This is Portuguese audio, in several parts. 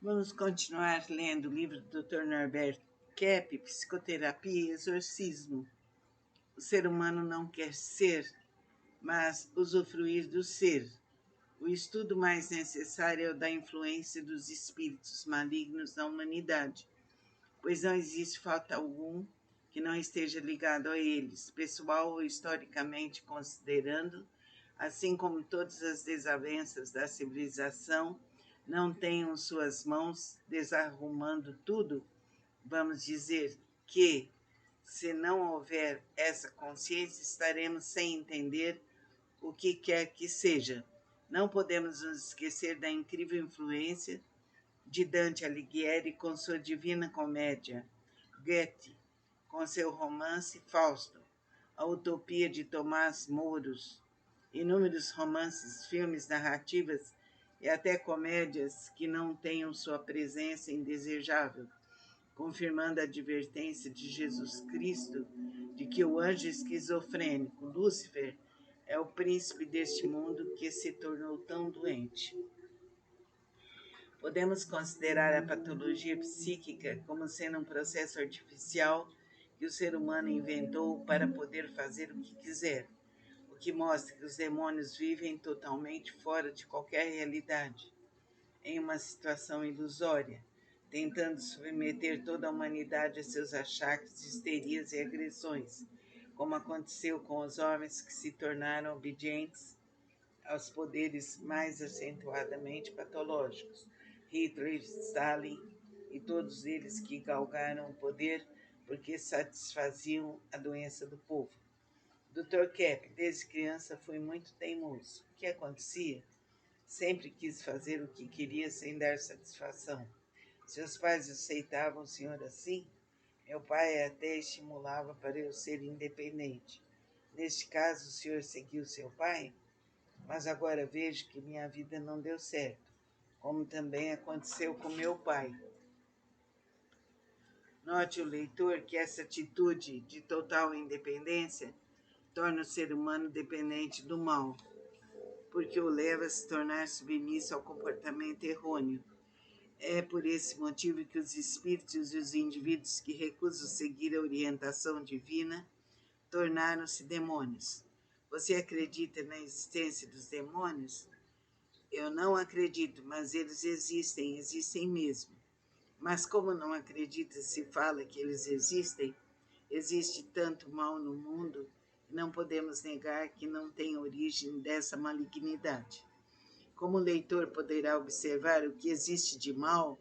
Vamos continuar lendo o livro do Dr. Norberto Kepp, Psicoterapia e Exorcismo. O ser humano não quer ser, mas usufruir do ser. O estudo mais necessário é o da influência dos espíritos malignos na humanidade, pois não existe fato algum que não esteja ligado a eles, pessoal ou historicamente considerando, assim como todas as desavenças da civilização não tenham suas mãos desarrumando tudo. Vamos dizer que, se não houver essa consciência, estaremos sem entender o que quer que seja. Não podemos nos esquecer da incrível influência de Dante Alighieri com sua Divina Comédia, Goethe com seu romance Fausto, a Utopia de Tomás Mouros, inúmeros romances, filmes, narrativas e até comédias que não tenham sua presença indesejável, confirmando a advertência de Jesus Cristo de que o anjo esquizofrênico, Lúcifer, é o príncipe deste mundo que se tornou tão doente. Podemos considerar a patologia psíquica como sendo um processo artificial que o ser humano inventou para poder fazer o que quiser, o que mostra que os demônios vivem totalmente fora de qualquer realidade, em uma situação ilusória, tentando submeter toda a humanidade a seus achaques, histerias e agressões, como aconteceu com os homens que se tornaram obedientes aos poderes mais acentuadamente patológicos, Hitler, Stalin e todos eles que galgaram o poder porque satisfaziam a doença do povo. Dr. Kepp, desde criança, foi muito teimoso. O que acontecia? Sempre quis fazer o que queria sem dar satisfação. Seus pais aceitavam o senhor assim? Meu pai até estimulava para eu ser independente. Neste caso, o senhor seguiu seu pai? Mas agora vejo que minha vida não deu certo, como também aconteceu com meu pai. Note o leitor que essa atitude de total independência torna o ser humano dependente do mal, porque o leva a se tornar submisso ao comportamento errôneo. É por esse motivo que os espíritos e os indivíduos que recusam seguir a orientação divina tornaram-se demônios. Você acredita na existência dos demônios? Eu não acredito, mas eles existem, existem mesmo. Mas como não acredita se fala que eles existem, existe tanto mal no mundo, não podemos negar que não tem origem dessa malignidade. Como o leitor poderá observar, o que existe de mal,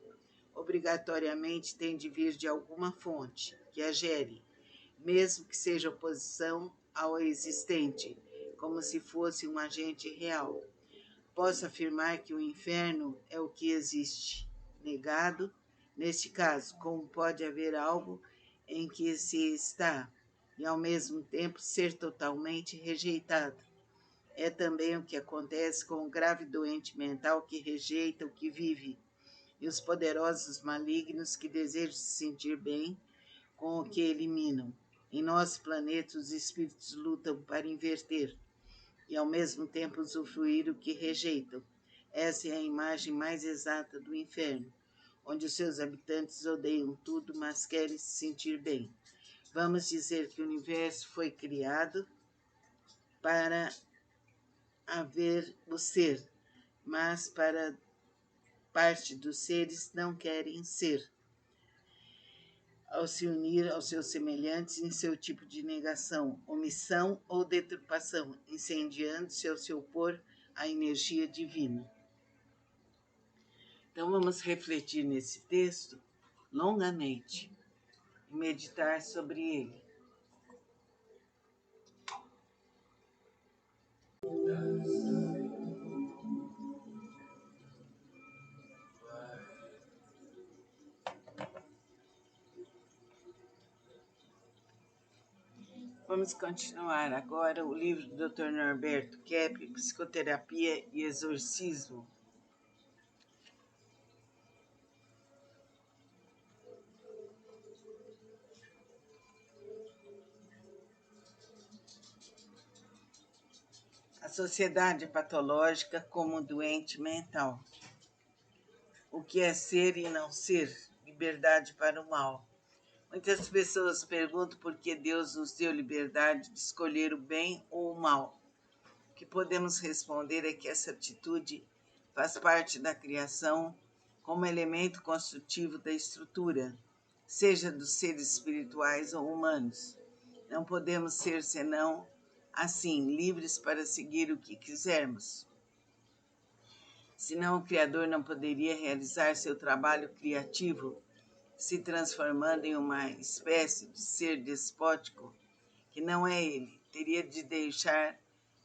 obrigatoriamente tem de vir de alguma fonte que a gere, mesmo que seja oposição ao existente, como se fosse um agente real. Posso afirmar que o inferno é o que existe, negado. Neste caso, como pode haver algo em que se está e ao mesmo tempo ser totalmente rejeitado? É também o que acontece com o grave doente mental que rejeita o que vive e os poderosos malignos que desejam se sentir bem com o que eliminam. Em nosso planeta, os espíritos lutam para inverter e ao mesmo tempo usufruir o que rejeitam. Essa é a imagem mais exata do inferno, onde os seus habitantes odeiam tudo, mas querem se sentir bem. Vamos dizer que o universo foi criado para haver o ser, mas para parte dos seres não querem ser, ao se unir aos seus semelhantes em seu tipo de negação, omissão ou deturpação, incendiando-se ao se opor à energia divina. Então vamos refletir nesse texto longamente e meditar sobre ele. Vamos continuar agora o livro do Dr. Norberto Kepp, Psicoterapia e Exorcismo. A sociedade patológica como doente mental. o que é ser e não ser, liberdade para o mal. Muitas pessoas perguntam por que Deus nos deu liberdade de escolher o bem ou o mal. O que podemos responder é que essa atitude faz parte da criação como elemento construtivo da estrutura, seja dos seres espirituais ou humanos. Não podemos ser senão, assim, livres para seguir o que quisermos. Senão o Criador não poderia realizar seu trabalho criativo, se transformando em uma espécie de ser despótico, que não é ele, teria de deixar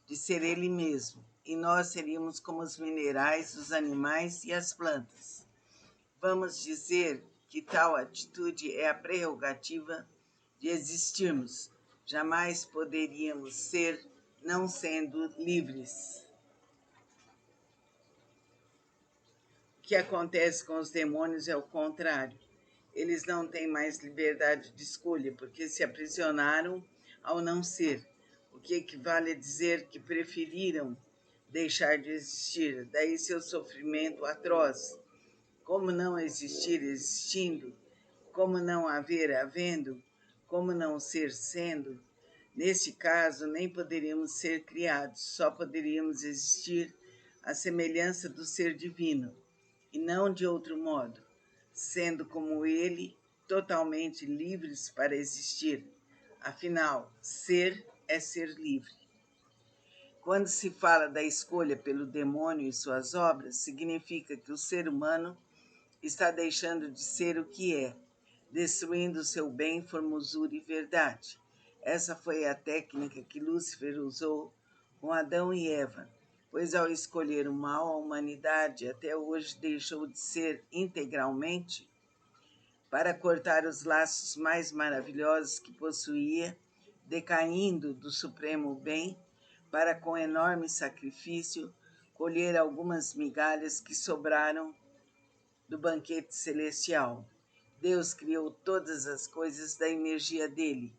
de ser ele mesmo, e nós seríamos como os minerais, os animais e as plantas. Vamos dizer que tal atitude é a prerrogativa de existirmos. Jamais poderíamos ser não sendo livres. O que acontece com os demônios é o contrário. Eles não têm mais liberdade de escolha, porque se aprisionaram ao não ser, o que equivale a dizer que preferiram deixar de existir, daí seu sofrimento atroz. Como não existir existindo? Como não haver havendo? Como não ser sendo? Neste caso, nem poderíamos ser criados, só poderíamos existir à semelhança do ser divino, e não de outro modo, sendo como ele, totalmente livres para existir. Afinal, ser é ser livre. Quando se fala da escolha pelo demônio e suas obras, significa que o ser humano está deixando de ser o que é, destruindo seu bem, formosura e verdade. Essa foi a técnica que Lúcifer usou com Adão e Eva, pois ao escolher o mal, a humanidade até hoje deixou de ser integralmente para cortar os laços mais maravilhosos que possuía, decaindo do supremo bem, para com enorme sacrifício colher algumas migalhas que sobraram do banquete celestial. Deus criou todas as coisas da energia dele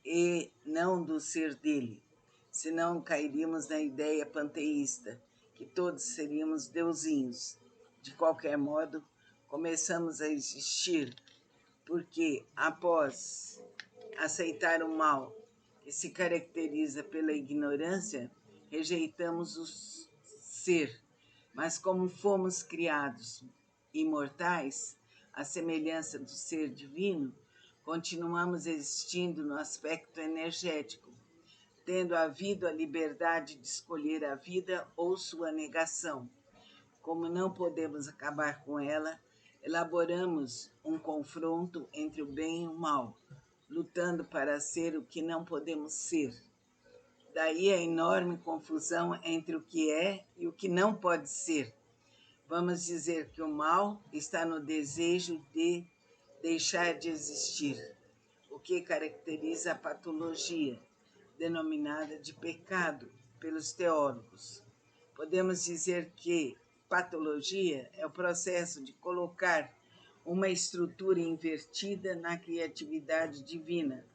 e não do ser dele, senão cairíamos na ideia panteísta, que todos seríamos deusinhos. De qualquer modo, começamos a existir porque, após aceitar o mal, que se caracteriza pela ignorância, rejeitamos o ser. Mas como fomos criados imortais, à semelhança do ser divino, continuamos existindo no aspecto energético, tendo havido a liberdade de escolher a vida ou sua negação. Como não podemos acabar com ela, elaboramos um confronto entre o bem e o mal, lutando para ser o que não podemos ser. Daí a enorme confusão entre o que é e o que não pode ser. Vamos dizer que o mal está no desejo de deixar de existir, o que caracteriza a patologia, denominada de pecado pelos teólogos. Podemos dizer que patologia é o processo de colocar uma estrutura invertida na criatividade divina,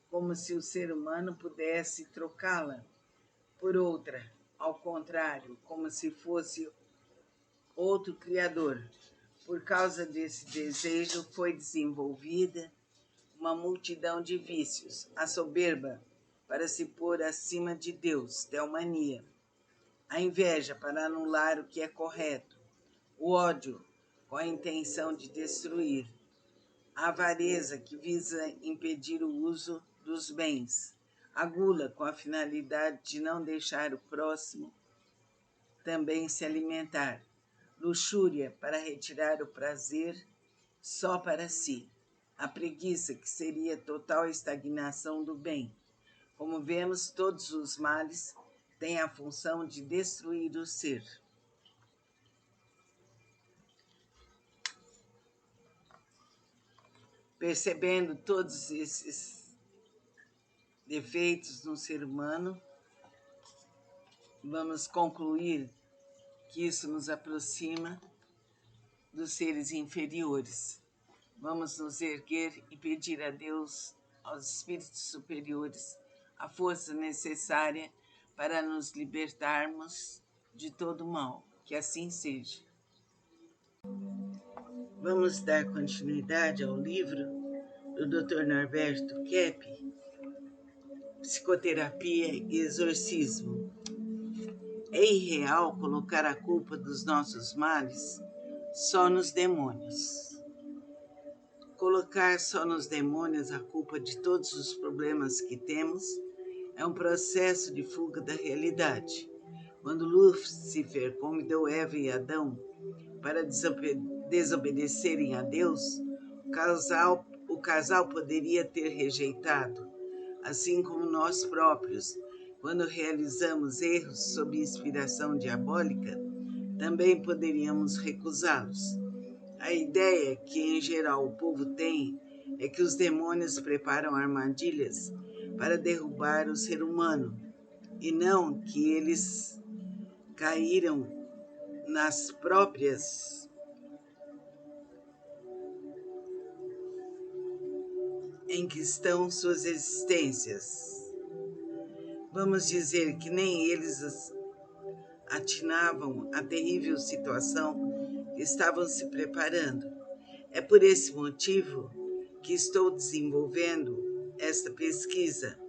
como se o ser humano pudesse trocá-la por outra, ao contrário, como se fosse outro criador. Por causa desse desejo foi desenvolvida uma multidão de vícios, a soberba para se pôr acima de Deus, teomania, a inveja para anular o que é correto, o ódio com a intenção de destruir, a avareza que visa impedir o uso dos bens, a gula com a finalidade de não deixar o próximo também se alimentar, luxúria para retirar o prazer só para si, a preguiça que seria total estagnação do bem. Como vemos, todos os males têm a função de destruir o ser. Percebendo todos esses defeitos no ser humano, vamos concluir que isso nos aproxima dos seres inferiores. Vamos nos erguer e pedir a Deus, aos espíritos superiores, a força necessária para nos libertarmos de todo mal. Que assim seja. Vamos dar continuidade ao livro do Dr. Norberto Kepp, Psicoterapia e Exorcismo. É irreal colocar a culpa dos nossos males só nos demônios. Colocar só nos demônios a culpa de todos os problemas que temos é um processo de fuga da realidade. Quando Lúcifer convidou Eva e Adão para desobedecerem a Deus, o casal poderia ter rejeitado, assim como nós próprios, quando realizamos erros sob inspiração diabólica, também poderíamos recusá-los. A ideia que, em geral, o povo tem é que os demônios preparam armadilhas para derrubar o ser humano, e não que eles caíram nas próprias em que estão suas existências. Vamos dizer que nem eles atinavam a terrível situação que estavam se preparando. É por esse motivo que estou desenvolvendo esta pesquisa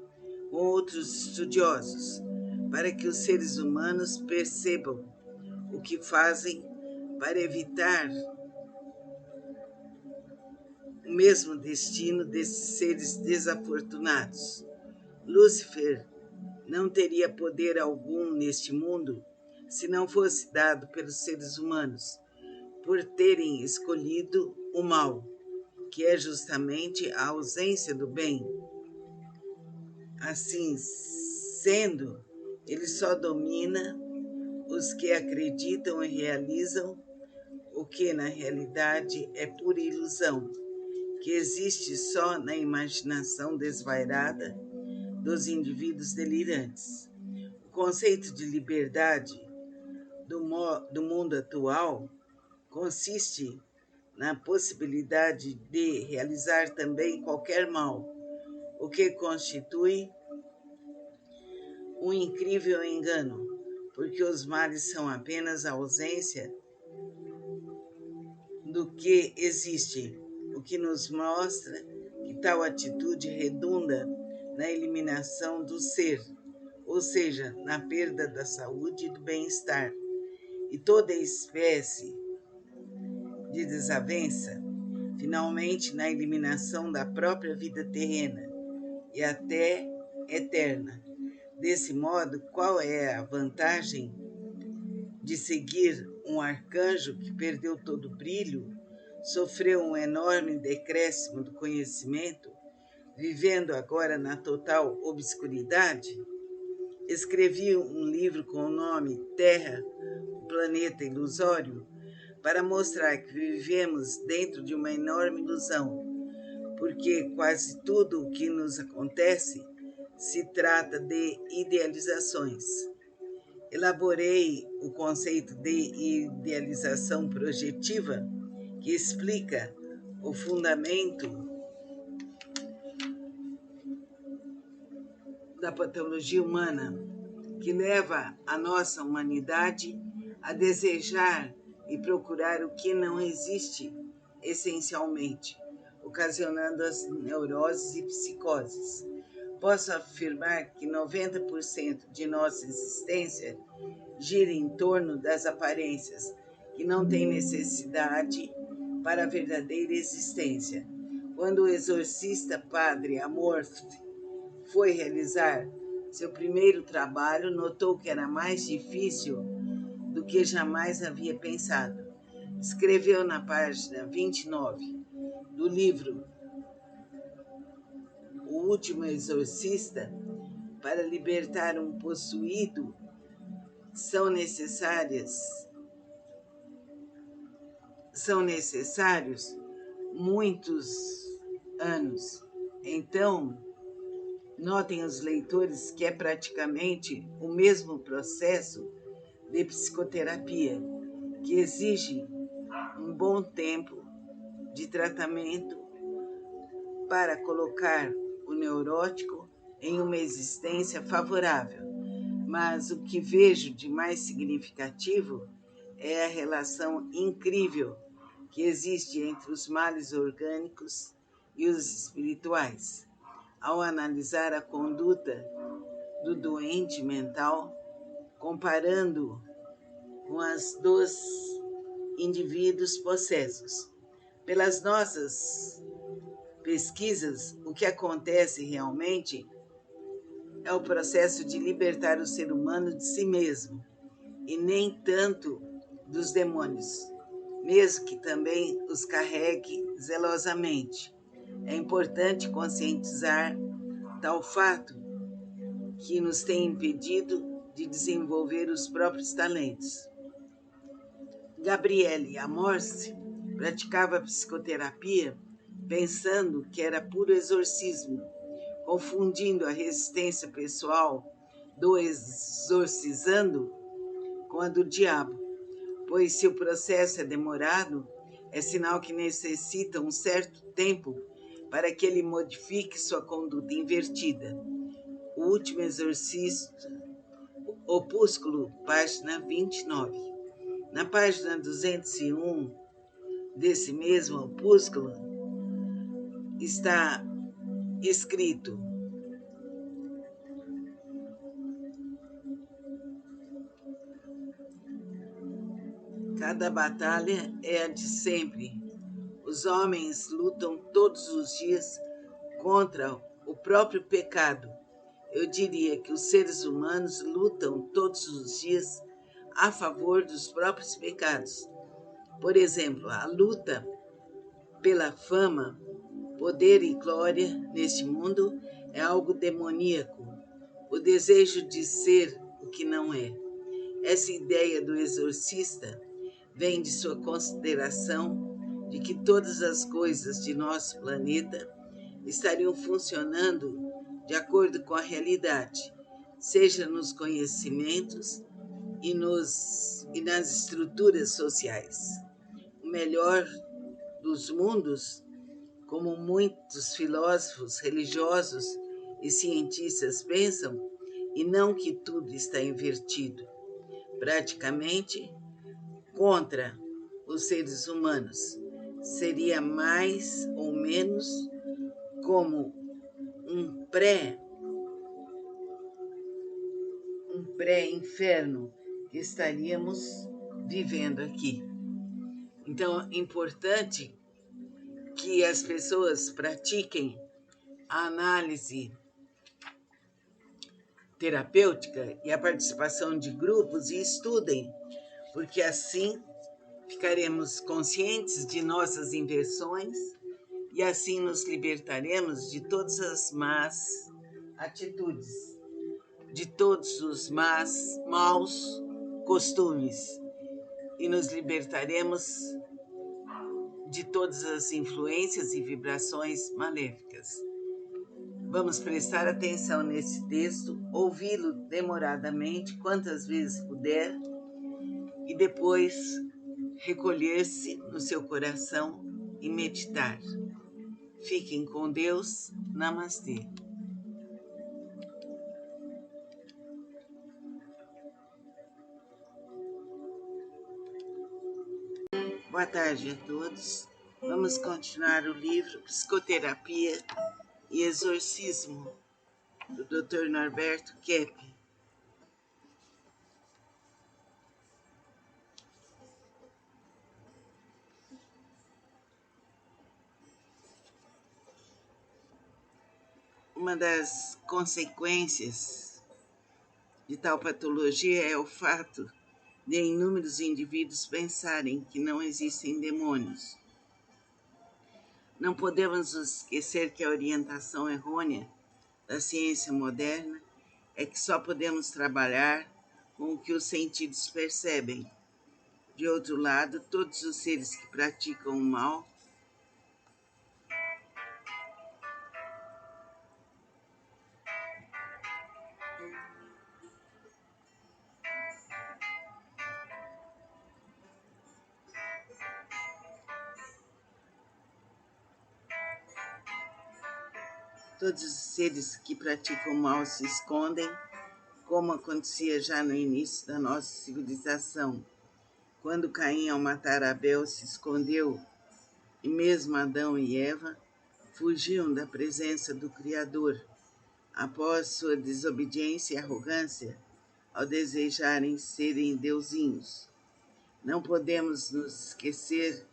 com outros estudiosos, para que os seres humanos percebam o que fazem para evitar o mesmo destino desses seres desafortunados. Lúcifer não teria poder algum neste mundo se não fosse dado pelos seres humanos, por terem escolhido o mal, que é justamente a ausência do bem. Assim sendo, ele só domina os que acreditam e realizam o que na realidade é pura ilusão, que existe só na imaginação desvairada dos indivíduos delirantes. O conceito de liberdade do mundo atual consiste na possibilidade de realizar também qualquer mal, o que constitui um incrível engano, porque os males são apenas a ausência do que existe, o que nos mostra que tal atitude redunda na eliminação do ser, ou seja, na perda da saúde e do bem-estar, e toda espécie de desavença, finalmente na eliminação da própria vida terrena e até eterna. Desse modo, qual é a vantagem de seguir um arcanjo que perdeu todo o brilho, sofreu um enorme decréscimo do conhecimento, vivendo agora na total obscuridade? Escrevi um livro com o nome Terra, o Planeta Ilusório, para mostrar que vivemos dentro de uma enorme ilusão, porque quase tudo o que nos acontece se trata de idealizações. Elaborei o conceito de idealização projetiva, que explica o fundamento da patologia humana, que leva a nossa humanidade a desejar e procurar o que não existe essencialmente, ocasionando as neuroses e psicoses. Posso afirmar que 90% de nossa existência gira em torno das aparências, que não têm necessidade para a verdadeira existência. Quando o exorcista Padre Amorth foi realizar seu primeiro trabalho, notou que era mais difícil do que jamais havia pensado. Escreveu na página 29 do livro O Último Exorcista: para libertar um possuído são necessários muitos anos. Então, notem os leitores que é praticamente o mesmo processo de psicoterapia, que exige um bom tempo de tratamento para colocar o neurótico em uma existência favorável. Mas o que vejo de mais significativo é a relação incrível que existe entre os males orgânicos e os espirituais. Ao analisar a conduta do doente mental, comparando com as dos indivíduos possessos. Pelas nossas pesquisas, o que acontece realmente é o processo de libertar o ser humano de si mesmo, e nem tanto dos demônios, mesmo que também os carregue zelosamente. É importante conscientizar tal fato que nos tem impedido de desenvolver os próprios talentos. Gabriele Amorsi praticava psicoterapia pensando que era puro exorcismo, confundindo a resistência pessoal do exorcizando com a do diabo, pois se o processo é demorado, é sinal que necessita um certo tempo para que ele modifique sua conduta invertida. O Último Exorcista, Opúsculo, página 29. Na página 201 desse mesmo opúsculo está escrito: cada batalha é a de sempre. Os homens lutam todos os dias contra o próprio pecado. Eu diria que os seres humanos lutam todos os dias a favor dos próprios pecados. Por exemplo, a luta pela fama, poder e glória neste mundo é algo demoníaco. O desejo de ser o que não é. Essa ideia do exorcista vem de sua consideração de que todas as coisas de nosso planeta estariam funcionando de acordo com a realidade, seja nos conhecimentos e nas estruturas sociais. O melhor dos mundos, como muitos filósofos religiosos e cientistas pensam, e não que tudo está invertido, praticamente contra os seres humanos. Seria mais ou menos como um pré-inferno que estaríamos vivendo aqui. Então, é importante que as pessoas pratiquem a análise terapêutica e a participação de grupos e estudem, porque assim ficaremos conscientes de nossas inversões e assim nos libertaremos de todas as más atitudes, de todos os maus costumes, e nos libertaremos de todas as influências e vibrações maléficas. Vamos prestar atenção nesse texto, ouvi-lo demoradamente, quantas vezes puder, e depois recolher-se no seu coração e meditar. Fiquem com Deus. Namastê. Boa tarde a todos. Vamos continuar o livro Psicoterapia e Exorcismo, do Dr. Norberto Keppe. Uma das consequências de tal patologia é o fato de inúmeros indivíduos pensarem que não existem demônios. Não podemos esquecer que a orientação errônea da ciência moderna é que só podemos trabalhar com o que os sentidos percebem. De outro lado, todos os seres que praticam o mal se escondem, como acontecia já no início da nossa civilização, Quando Caim, ao matar Abel, se escondeu, e mesmo Adão e Eva fugiam da presença do Criador, após sua desobediência e arrogância, ao desejarem serem deusinhos. Não podemos nos esquecer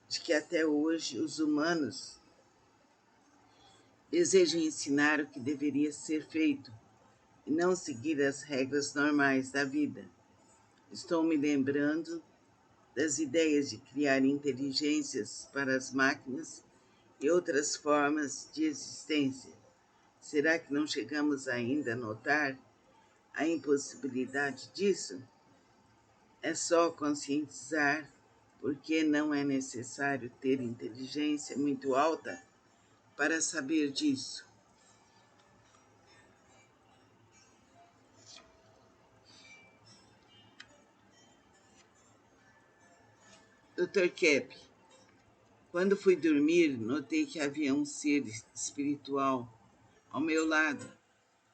de que até hoje os humanos desejam ensinar o que deveria ser feito e não seguir as regras normais da vida. Estou me lembrando das ideias de criar inteligências para as máquinas e outras formas de existência. Será que não chegamos ainda a notar a impossibilidade disso? É só conscientizar porque não é necessário ter inteligência muito alta para saber disso. Dr. Kep, quando fui dormir, notei que havia um ser espiritual ao meu lado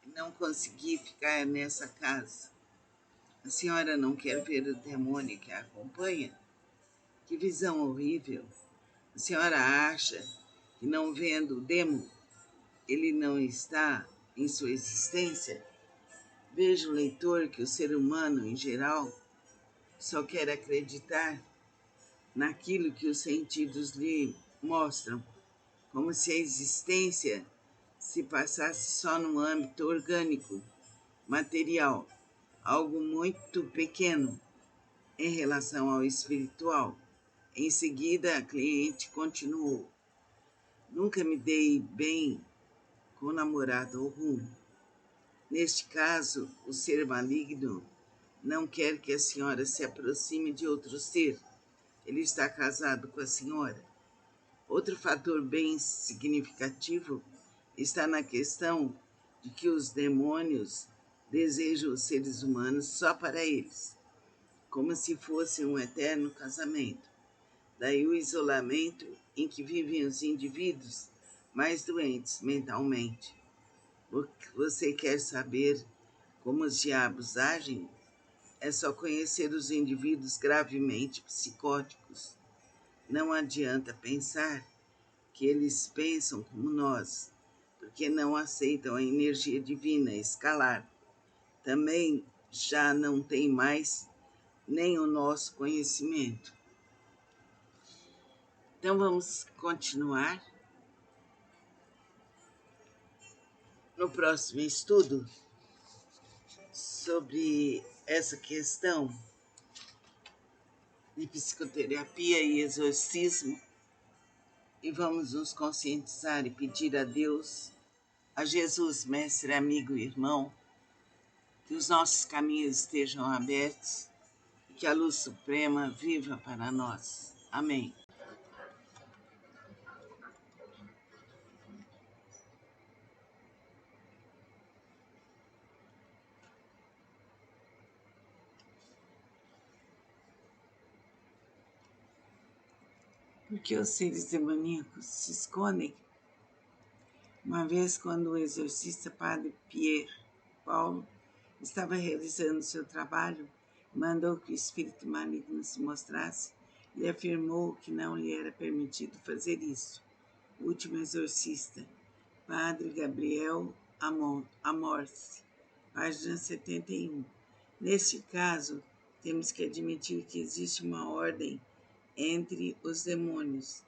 e não consegui ficar nessa casa. A senhora não quer ver o demônio que a acompanha? Que visão horrível! A senhora acha que não vendo o demo, ele não está em sua existência? Veja, leitor, que o ser humano, em geral, só quer acreditar naquilo que os sentidos lhe mostram, como se a existência se passasse só no âmbito orgânico, material, algo muito pequeno em relação ao espiritual. Em seguida, a cliente continuou: nunca me dei bem com namorado algum. Neste caso, o ser maligno não quer que a senhora se aproxime de outro ser. Ele está casado com a senhora. Outro fator bem significativo está na questão de que os demônios desejam os seres humanos só para eles, como se fosse um eterno casamento. Daí o isolamento em que vivem os indivíduos mais doentes mentalmente. Você quer saber como os diabos agem? É só conhecer os indivíduos gravemente psicóticos. Não adianta pensar que eles pensam como nós, porque não aceitam a energia divina escalar. Também já não tem mais nem o nosso conhecimento. Então vamos continuar no próximo estudo sobre essa questão de psicoterapia e exorcismo, e vamos nos conscientizar e pedir a Deus, a Jesus, mestre, amigo e irmão, que os nossos caminhos estejam abertos e que a luz suprema viva para nós. Amém. Porque os seres demoníacos se escondem? Uma vez, quando o exorcista Padre Pierre Paulo estava realizando seu trabalho, mandou que o espírito maligno se mostrasse e afirmou que não lhe era permitido fazer isso. O último exorcista, Padre Gabriel Amorce, página 71. Neste caso, temos que admitir que existe uma ordem entre os demônios,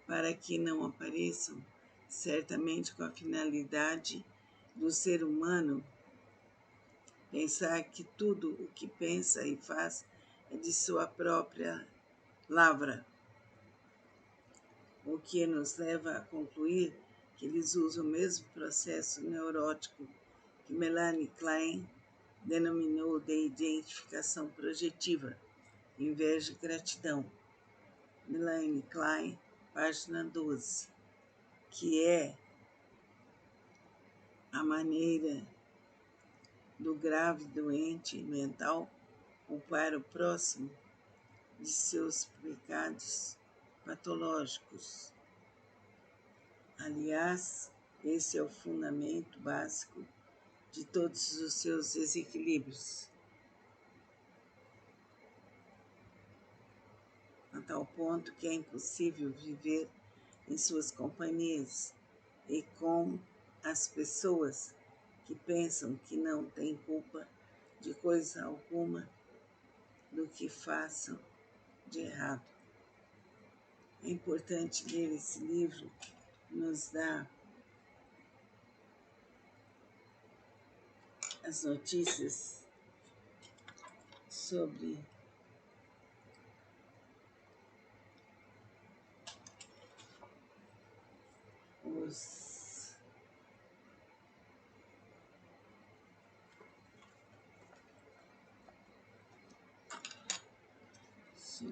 para que não apareçam, certamente com a finalidade do ser humano pensar que tudo o que pensa e faz é de sua própria lavra, o que nos leva a concluir que eles usam o mesmo processo neurótico que Melanie Klein denominou de identificação projetiva, inveja e gratidão. Melanie Klein, página 12, que é a maneira do grave doente mental culpar o próximo de seus pecados patológicos. Aliás, esse é o fundamento básico de todos os seus desequilíbrios. tal ponto que é impossível viver em suas companhias e com as pessoas que pensam que não têm culpa de coisa alguma do que façam de errado. É importante ler esse livro, nos dá as notícias sobre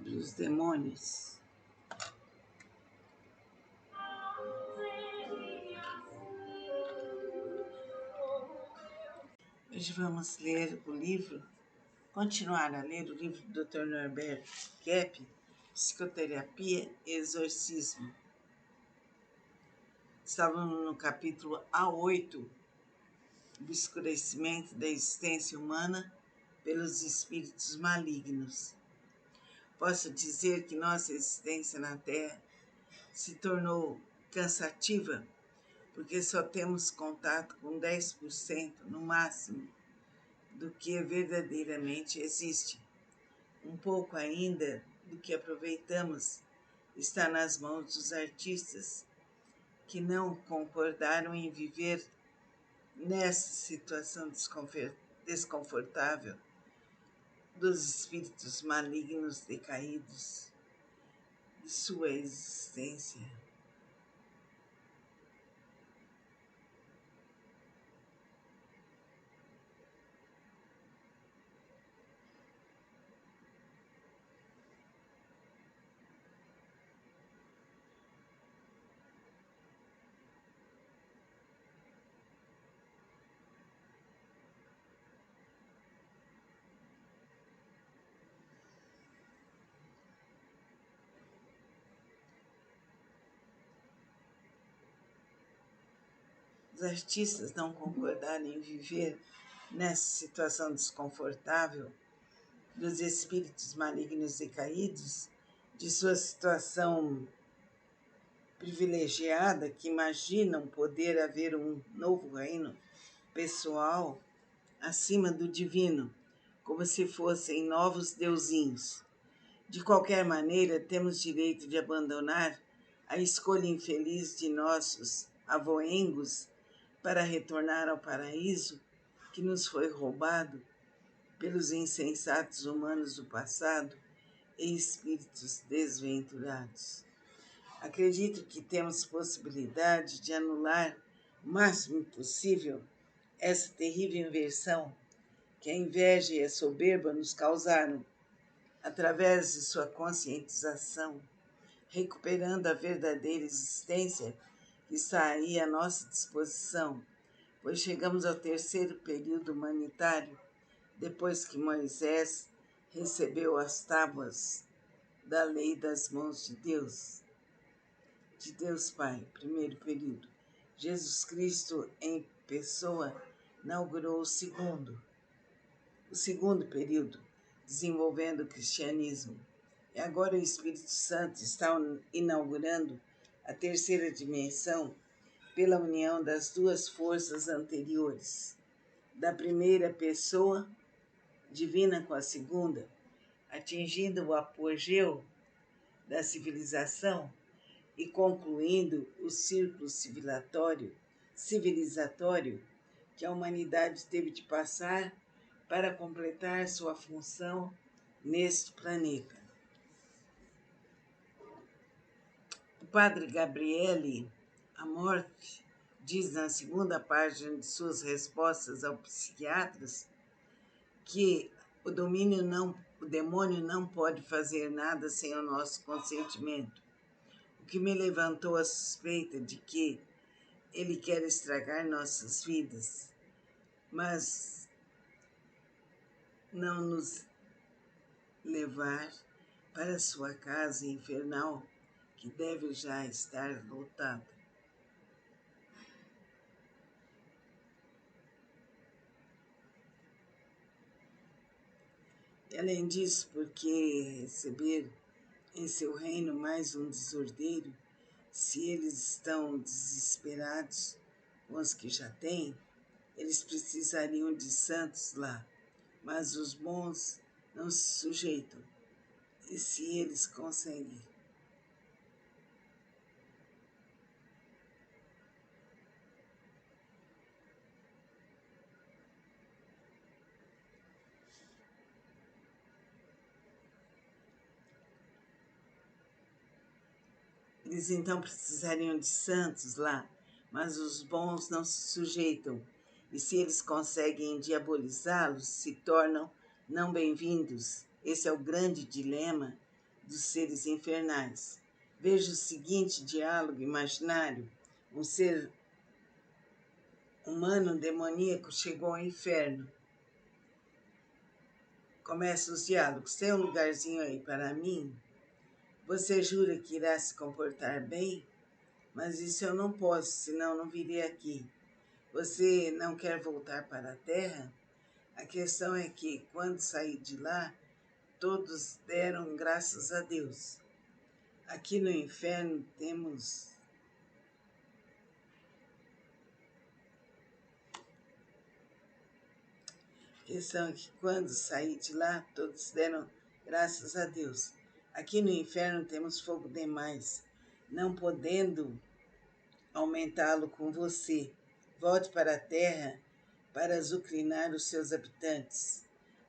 os demônios. Hoje vamos ler o livro, continuar a ler o livro do Dr. Norbert Kepp, Psicoterapia e Exorcismo. Estávamos no capítulo A8, o escurecimento da existência humana pelos espíritos malignos. Posso dizer que nossa existência na Terra se tornou cansativa porque só temos contato com 10% no máximo do que verdadeiramente existe. Um pouco ainda do que aproveitamos está nas mãos dos artistas que não concordaram em viver nessa situação desconfortável dos espíritos malignos decaídos de sua existência. Os artistas não concordaram em viver nessa situação desconfortável dos espíritos malignos decaídos, de sua situação privilegiada, que imaginam poder haver um novo reino pessoal acima do divino, como se fossem novos deusinhos. De qualquer maneira, temos direito de abandonar a escolha infeliz de nossos avoengos para retornar ao paraíso que nos foi roubado pelos insensatos humanos do passado e espíritos desventurados. Acredito que temos possibilidade de anular o máximo possível essa terrível inversão que a inveja e a soberba nos causaram, através de sua conscientização, recuperando a verdadeira existência que está aí à nossa disposição, pois chegamos ao terceiro período humanitário, depois que Moisés recebeu as tábuas da lei das mãos de Deus Pai, primeiro período. Jesus Cristo, em pessoa, inaugurou o segundo período, desenvolvendo o cristianismo. E agora o Espírito Santo está inaugurando a terceira dimensão pela união das duas forças anteriores, da primeira pessoa divina com a segunda, atingindo o apogeu da civilização e concluindo o círculo civilizatório que a humanidade teve de passar para completar sua função neste planeta. O padre Gabriele Amorth diz na segunda página de suas respostas aos psiquiatras que o demônio não pode fazer nada sem o nosso consentimento, o que me levantou a suspeita de que ele quer estragar nossas vidas, mas não nos levar para sua casa infernal, que deve já estar lotada. Além disso, porque receber em seu reino mais um desordeiro, se eles estão desesperados com os que já têm, eles precisariam de santos lá, mas os bons não se sujeitam. E se eles conseguem eles então precisariam de santos lá, mas os bons não se sujeitam. E se eles conseguem diabolizá-los, se tornam não bem-vindos. Esse é o grande dilema dos seres infernais. Veja o seguinte diálogo imaginário: um ser humano demoníaco chegou ao inferno. Começam os diálogos. Tem um lugarzinho aí para mim? Você jura que irá se comportar bem? Mas isso eu não posso, senão não virei aqui. Você não quer voltar para a Terra? A questão é que, quando saí de lá, todos deram graças a Deus. Aqui no inferno temos a questão é que, quando saí de lá, todos deram graças a Deus. Aqui no inferno temos fogo demais, não podendo aumentá-lo com você. Volte para a terra para azucrinar os seus habitantes.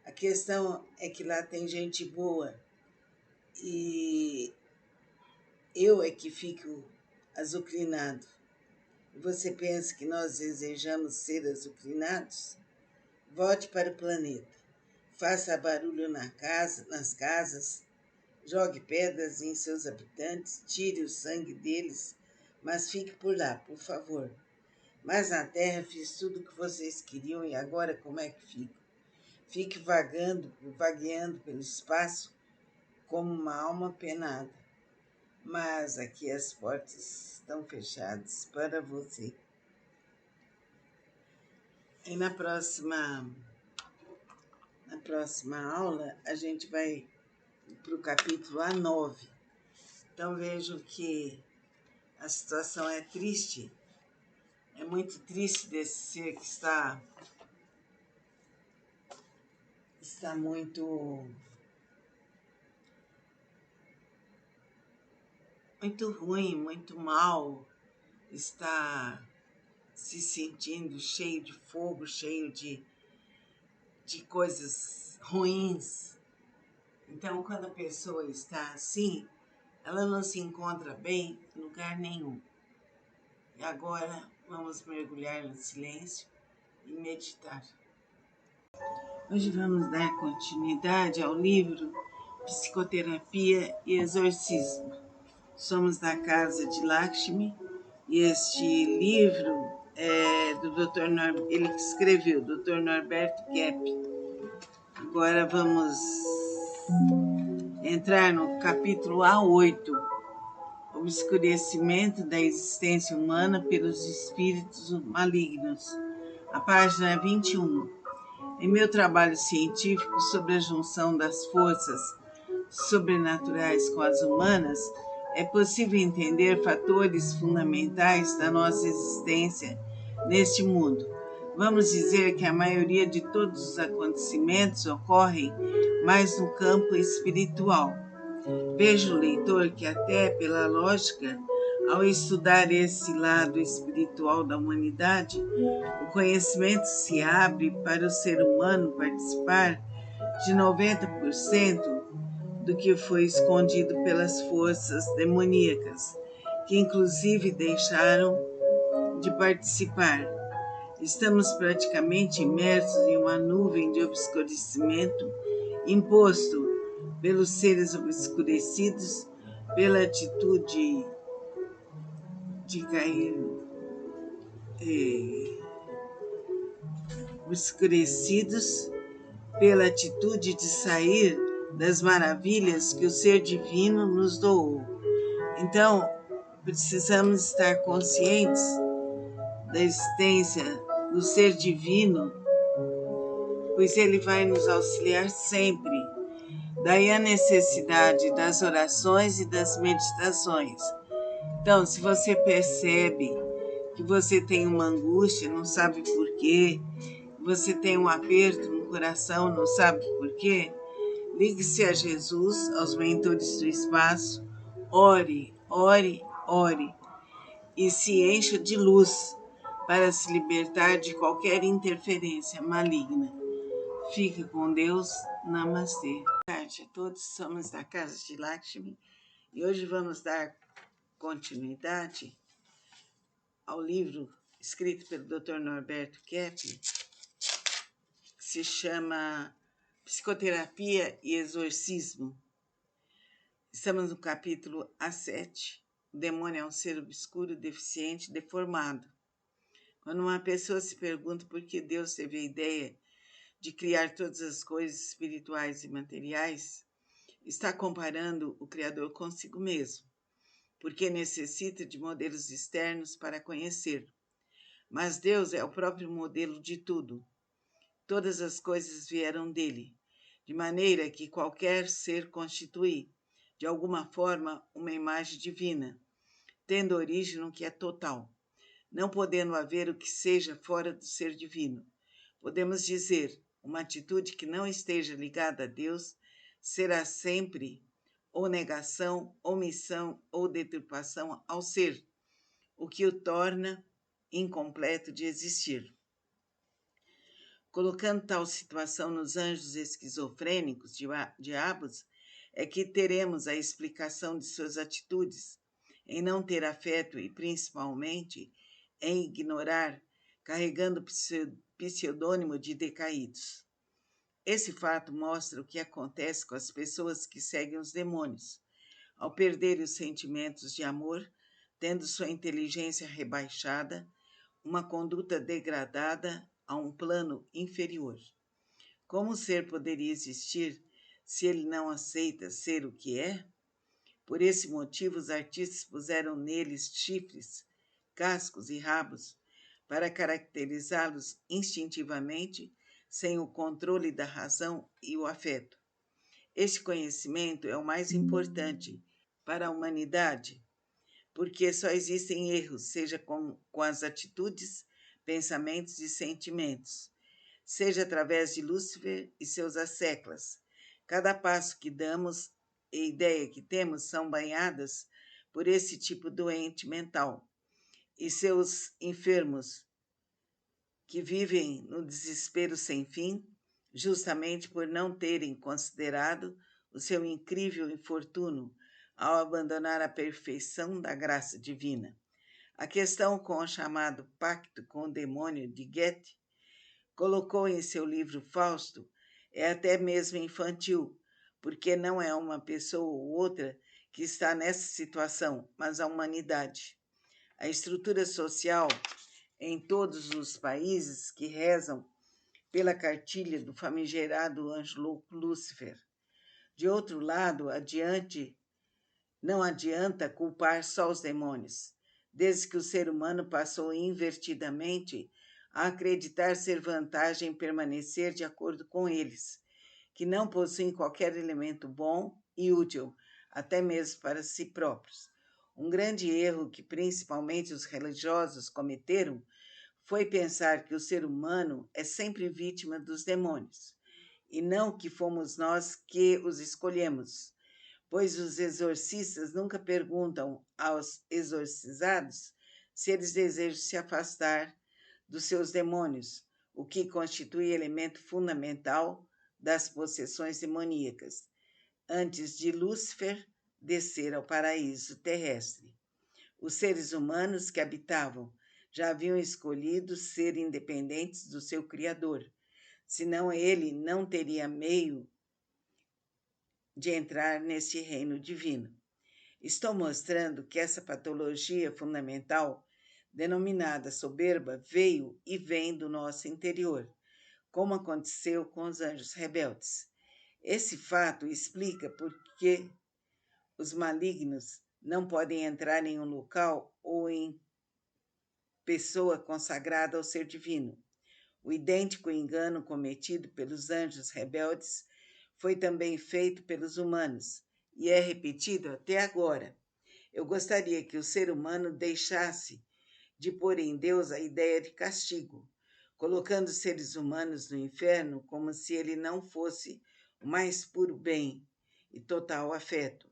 A questão é que lá tem gente boa e eu é que fico azucrinado. Você pensa que nós desejamos ser azucrinados? Volte para o planeta. Faça barulho nas casas, jogue pedras em seus habitantes, tire o sangue deles, mas fique por lá, por favor. Mas na Terra fiz tudo o que vocês queriam e agora como é que fico? Fique vagueando pelo espaço como uma alma penada. Mas aqui as portas estão fechadas para você. E na próxima aula a gente vai para o capítulo A9. Então vejam que a situação é triste. É muito triste desse ser que está muito ruim, muito mal, está se sentindo cheio de fogo, cheio de coisas ruins. Então, quando a pessoa está assim, ela não se encontra bem em lugar nenhum. E agora vamos mergulhar no silêncio e meditar. Hoje vamos dar continuidade ao livro Psicoterapia e Exorcismo. Somos da casa de Lakshmi e este livro é do Dr. ele que escreveu, Dr. Norberto Kepp. Agora vamos entrar no capítulo A8, Obscurecimento da existência humana pelos espíritos malignos, a página 21. Em meu trabalho científico sobre a junção das forças sobrenaturais com as humanas, é possível entender fatores fundamentais da nossa existência neste mundo. Vamos dizer que a maioria de todos os acontecimentos ocorrem mais no campo espiritual. Veja o leitor que até pela lógica, ao estudar esse lado espiritual da humanidade, o conhecimento se abre para o ser humano participar de 90% do que foi escondido pelas forças demoníacas, que inclusive deixaram de participar. Estamos praticamente imersos em uma nuvem de obscurecimento imposto pelos seres obscurecidos, pela atitude de cair obscurecidos, pela atitude de sair das maravilhas que o ser divino nos doou. Então, precisamos estar conscientes da existência do ser divino, pois ele vai nos auxiliar sempre. Daí a necessidade das orações e das meditações. Então, se você percebe que você tem uma angústia, não sabe por quê, você tem um aperto no coração, não sabe por quê, ligue-se a Jesus, aos mentores do espaço, ore, ore, ore e se encha de luz para se libertar de qualquer interferência maligna. Fique com Deus. Namastê. Boa tarde a todos, somos da Casa de Lakshmi e hoje vamos dar continuidade ao livro escrito pelo Dr. Norberto Kepler, que se chama Psicoterapia e Exorcismo. Estamos no capítulo A7. O demônio é um ser obscuro, deficiente, deformado. Quando uma pessoa se pergunta por que Deus teve a ideia de criar todas as coisas espirituais e materiais, está comparando o Criador consigo mesmo, porque necessita de modelos externos para conhecer. Mas Deus é o próprio modelo de tudo. Todas as coisas vieram dele, de maneira que qualquer ser constitui, de alguma forma, uma imagem divina, tendo origem no que é total, não podendo haver o que seja fora do ser divino. Podemos dizer, uma atitude que não esteja ligada a Deus será sempre ou negação, omissão ou deturpação ao ser, o que o torna incompleto de existir. Colocando tal situação nos anjos esquizofrênicos, diabos, é que teremos a explicação de suas atitudes, em não ter afeto e, principalmente, em ignorar, carregando pseudônimo de decaídos. Esse fato mostra o que acontece com as pessoas que seguem os demônios, ao perderem os sentimentos de amor, tendo sua inteligência rebaixada, uma conduta degradada a um plano inferior. Como o ser poderia existir se ele não aceita ser o que é? Por esse motivo, os artistas puseram neles chifres, cascos e rabos para caracterizá-los instintivamente, sem o controle da razão e o afeto. Este conhecimento é o mais importante para a humanidade, porque só existem erros, seja com as atitudes, pensamentos e sentimentos, seja através de Lúcifer e seus asseclas. Cada passo que damos e ideia que temos são banhadas por esse tipo doente mental e seus enfermos, que vivem no desespero sem fim, justamente por não terem considerado o seu incrível infortúnio ao abandonar a perfeição da graça divina. A questão com o chamado pacto com o demônio de Goethe colocou em seu livro Fausto é até mesmo infantil, porque não é uma pessoa ou outra que está nessa situação, mas a humanidade. A estrutura social em todos os países que rezam pela cartilha do famigerado anjo Lúcifer. De outro lado, não adianta culpar só os demônios, desde que o ser humano passou invertidamente a acreditar ser vantagem permanecer de acordo com eles, que não possuem qualquer elemento bom e útil, até mesmo para si próprios. Um grande erro que principalmente os religiosos cometeram foi pensar que o ser humano é sempre vítima dos demônios, e não que fomos nós que os escolhemos, pois os exorcistas nunca perguntam aos exorcizados se eles desejam se afastar dos seus demônios, o que constitui elemento fundamental das possessões demoníacas, antes de Lúcifer descer ao paraíso terrestre. Os seres humanos que habitavam já haviam escolhido ser independentes do seu Criador, senão ele não teria meio de entrar nesse reino divino. Estou mostrando que essa patologia fundamental, denominada soberba, veio e vem do nosso interior, como aconteceu com os anjos rebeldes. Esse fato explica por que os malignos não podem entrar em um local ou em pessoa consagrada ao ser divino. O idêntico engano cometido pelos anjos rebeldes foi também feito pelos humanos e é repetido até agora. Eu gostaria que o ser humano deixasse de pôr em Deus a ideia de castigo, colocando os seres humanos no inferno como se ele não fosse o mais puro bem e total afeto.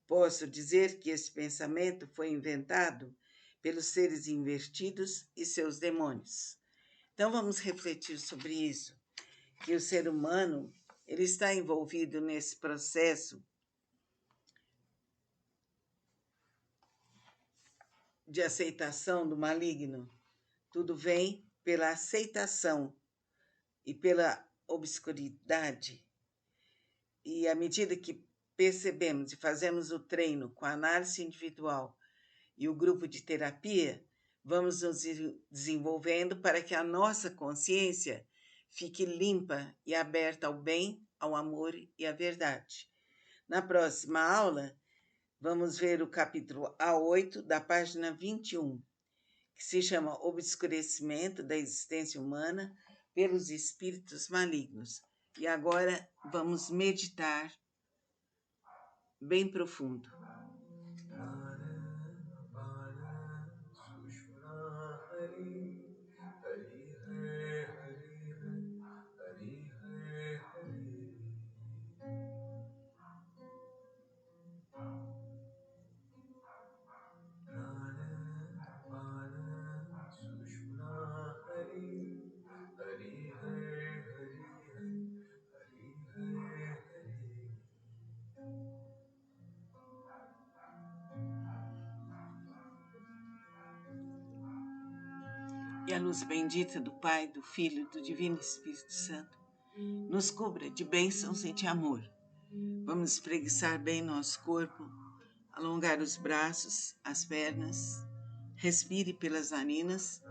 Posso dizer que esse pensamento foi inventado pelos seres invertidos e seus demônios. Então vamos refletir sobre isso, que o ser humano ele está envolvido nesse processo de aceitação do maligno. Tudo vem pela aceitação e pela obscuridade. E à medida que percebemos e fazemos o treino com a análise individual e o grupo de terapia, vamos nos desenvolvendo para que a nossa consciência fique limpa e aberta ao bem, ao amor e à verdade. Na próxima aula, vamos ver o capítulo A8, da página 21, que se chama Obscurecimento da Existência Humana pelos Espíritos Malignos. E agora vamos meditar bem profundo. E a luz bendita do Pai, do Filho e do Divino Espírito Santo nos cubra de bênçãos e de amor. Vamos espreguiçar bem nosso corpo, alongar os braços, as pernas. Respire pelas narinas,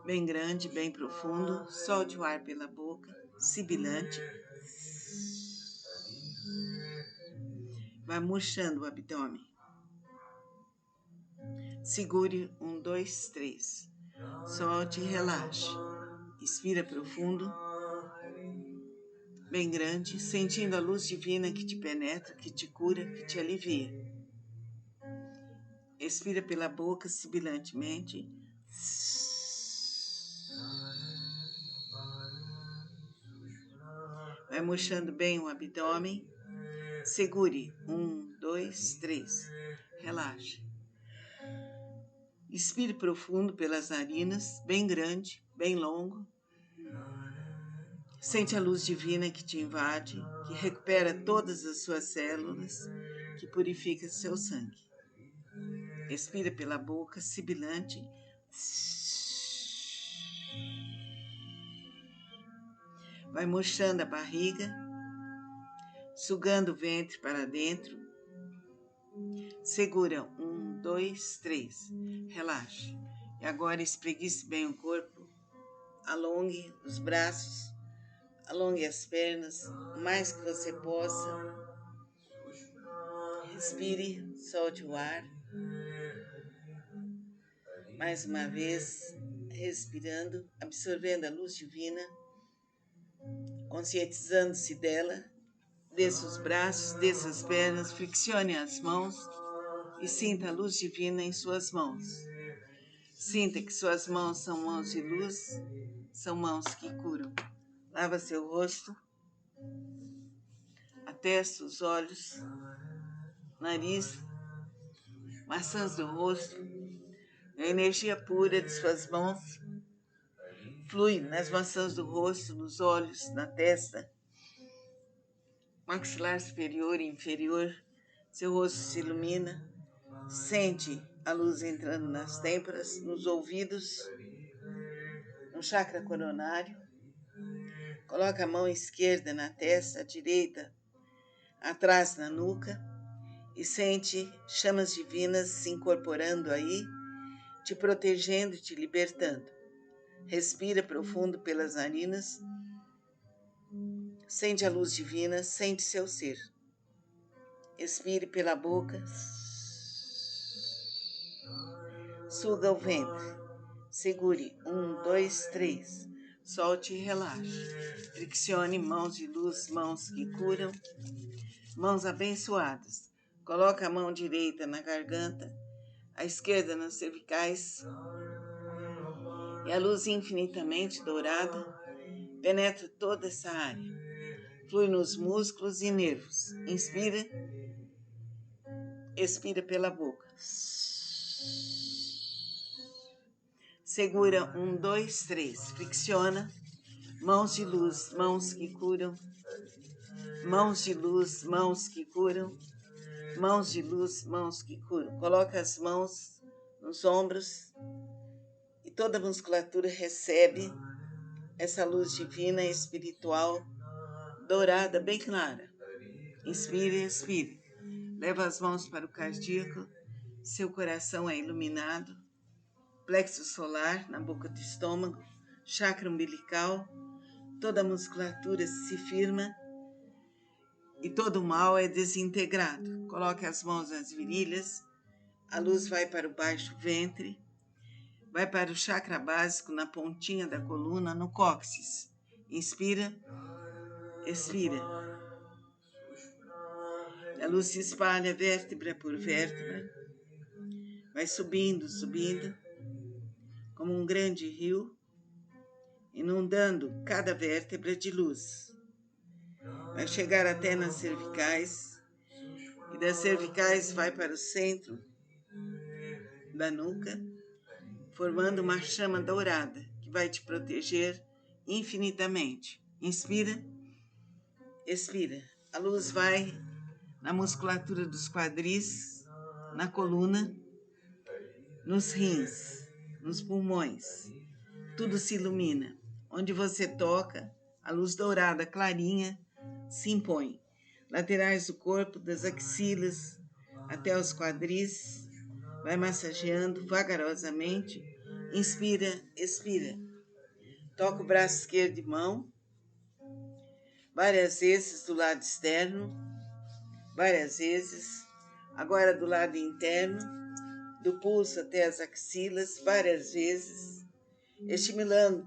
bem grande, bem profundo. Solte o ar pela boca, sibilante. Vai murchando o abdômen. Segure 1, 2, 3. Solte e relaxe. Expira profundo, bem grande, sentindo a luz divina que te penetra, que te cura, que te alivia. Expira pela boca sibilantemente. Vai murchando bem o abdômen. Segure 1, 2, 3. Relaxe. Expire profundo pelas narinas, bem grande, bem longo. Sente a luz divina que te invade, que recupera todas as suas células, que purifica seu sangue. Expira pela boca, sibilante. Vai murchando a barriga, sugando o ventre para dentro. Segura 1, 2, 3. Relaxe. E agora espreguice bem o corpo. Alongue os braços. Alongue as pernas o mais que você possa. Respire, solte o ar. Mais uma vez, respirando, absorvendo a luz divina, conscientizando-se dela. Desça os braços, desça as pernas, flexione as mãos e sinta a luz divina em suas mãos. Sinta que suas mãos são mãos de luz, são mãos que curam. Lava seu rosto, a testa, os olhos, nariz, maçãs do rosto. A energia pura de suas mãos flui nas maçãs do rosto, nos olhos, na testa, maxilar superior e inferior. Seu rosto se ilumina. Sente a luz entrando nas têmporas, nos ouvidos, no chakra coronário. Coloca a mão esquerda na testa, a direita atrás na nuca e sente chamas divinas se incorporando aí, te protegendo e te libertando. Respira profundo pelas narinas. Sente a luz divina, sente seu ser. Expire pela boca. Suga o ventre. Segure 1, 2, 3. Solte e relaxe. Friccione mãos de luz, mãos que curam, mãos abençoadas. Coloque a mão direita na garganta, a esquerda nas cervicais, e a luz infinitamente dourada penetra toda essa área. Flui nos músculos e nervos. Inspira, expira pela boca. Segura 1, 2, 3. Fricciona. Mãos de luz, mãos que curam. Mãos de luz, mãos que curam. Mãos de luz, mãos que curam. Coloca as mãos nos ombros e toda a musculatura recebe essa luz divina, espiritual, dourada, bem clara. Inspire, expire. Leva as mãos para o cardíaco. Seu coração é iluminado. Plexo solar na boca do estômago. Chakra umbilical. Toda a musculatura se firma e todo o mal é desintegrado. Coloque as mãos nas virilhas. A luz vai para o baixo ventre. Vai para o chakra básico na pontinha da coluna, no cóccix. Inspira, expira. A luz se espalha vértebra por vértebra. Vai subindo, subindo, como um grande rio, inundando cada vértebra de luz. Vai chegar até nas cervicais, e das cervicais vai para o centro da nuca, formando uma chama dourada que vai te proteger infinitamente. Inspira, expira. A luz vai na musculatura dos quadris, na coluna, nos rins, nos pulmões. Tudo se ilumina. Onde você toca, a luz dourada clarinha se impõe. Laterais do corpo, das axilas até os quadris, vai massageando vagarosamente. Inspira, expira. Toca o braço esquerdo de mão, várias vezes do lado externo, várias vezes. Agora do lado interno, do pulso até as axilas, várias vezes,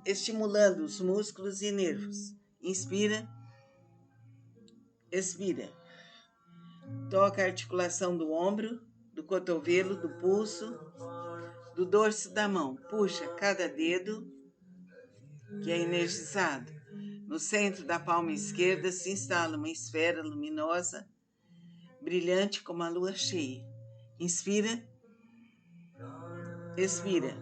estimulando os músculos e nervos. Inspira, expira. Toca a articulação do ombro, do cotovelo, do pulso, do dorso da mão. Puxa cada dedo que é energizado. No centro da palma esquerda se instala uma esfera luminosa, brilhante como a lua cheia. Inspira, expira.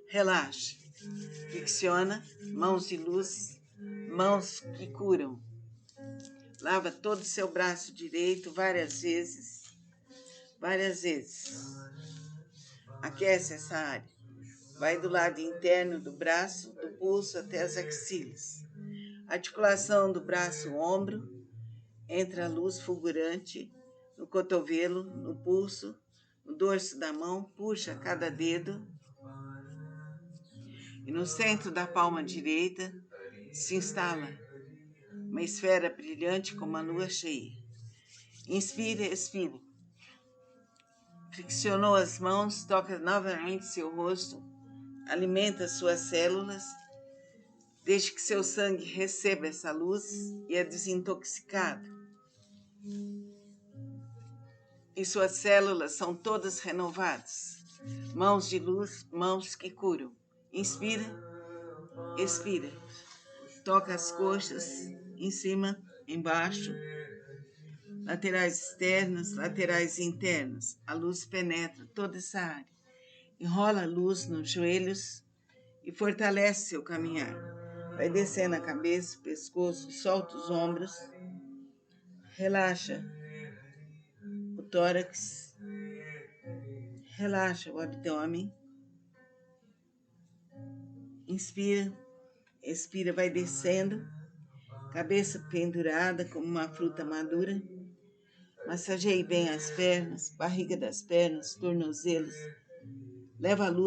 Relaxa. Flexiona, mãos de luz, mãos que curam. Lava todo o seu braço direito várias vezes. Várias vezes. Aquece essa área. Vai do lado interno do braço, do pulso até as axilas. Articulação do braço, ombro. Entra a luz fulgurante no cotovelo, no pulso, no dorso da mão. Puxa cada dedo. E no centro da palma direita se instala uma esfera brilhante como a lua cheia. Inspira, expira. Friccionou as mãos, toca novamente seu rosto, alimenta suas células, deixe que seu sangue receba essa luz e é desintoxicado. E suas células são todas renovadas. Mãos de luz, mãos que curam. Inspira, expira. Toca as coxas, em cima, embaixo, laterais externas, laterais internas. A luz penetra toda essa área. Enrola a luz nos joelhos e fortalece seu caminhar. Vai descendo a cabeça, o pescoço, solta os ombros. Relaxa o tórax. Relaxa o abdômen. Inspira, expira, vai descendo. Cabeça pendurada como uma fruta madura. Massageie bem as pernas, barriga das pernas, tornozelos. Leva a luz